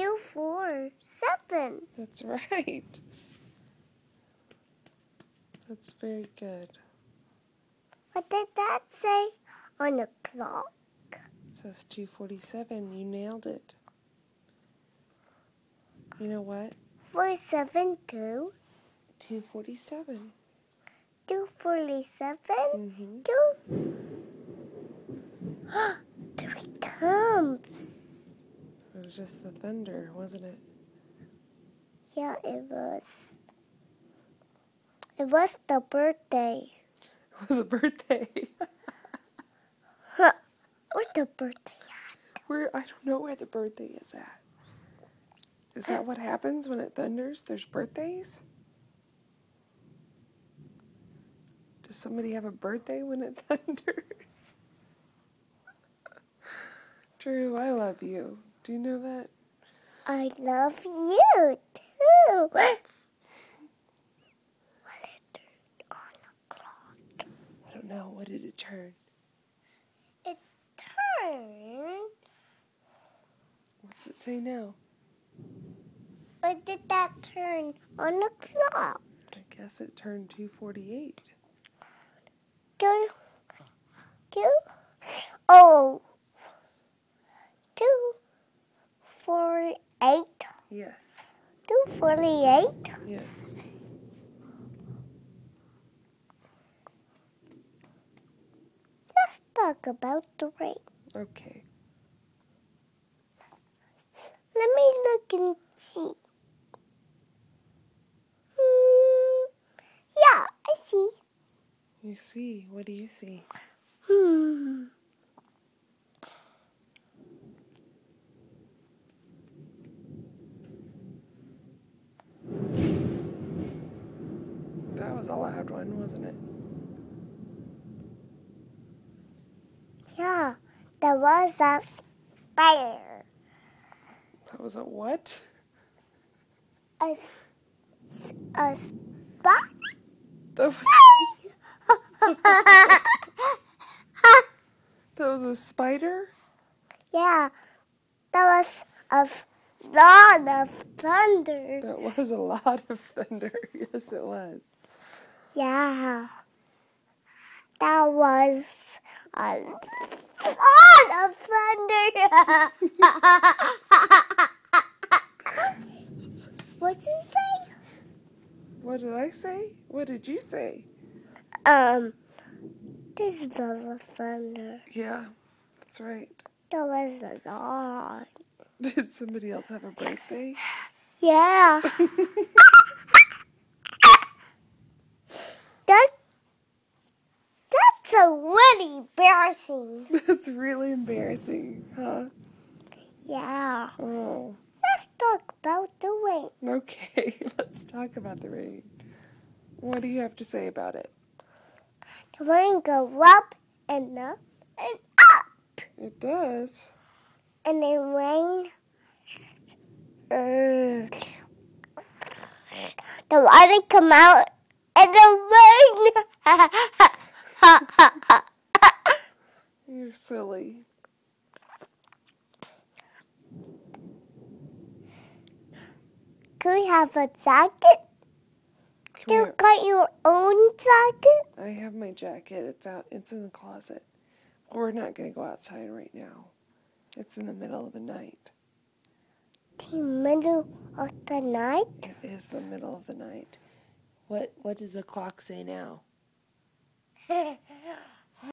2, 4, 7. That's right. That's very good. What did that say on the clock? It says 2:47. You nailed it. You know what? 47, 2. 2:47. 2:47. 2. 2. There it comes. It was just the thunder, wasn't it? Yeah, it was. It was the birthday. It was a birthday. Where's the birthday at? I don't know where the birthday is at. Is that what happens when it thunders? There's birthdays? Does somebody have a birthday when it thunders? Drew, I love you. Do you know that? I love you too. What it turned on the clock? I don't know. What did it turn? It turned. What's it say now? What did that turn on the clock? I guess it turned 2:48. Go. Oh. 2:48. Yes. 2:48. Yes. Let's talk about the rain. Okay. Let me look and see. Yeah, I see. You see? What do you see? That was a loud one, wasn't it? Yeah, there was a spider. That was a what? A spider? That was, that was a spider? Yeah, that was a lot of thunder. That was a lot of thunder. Yes, it was. Yeah, that was a lot of thunder. What's it say? What did I say? What did you say? There's a lot of thunder. Yeah, that's right. That was a lot. Did somebody else have a birthday? Yeah. That's a really embarrassing. That's really embarrassing, huh? Yeah. Oh. Let's talk about the rain. Okay, let's talk about the rain. What do you have to say about it? The rain goes up and up and up. It does. And then rain. The water come out and the rain. You're silly. Can we have a jacket? You got your own jacket? I have my jacket. It's out. It's in the closet. We're not going to go outside right now. It's in the middle of the night. The middle of the night? It is the middle of the night. What does the clock say now?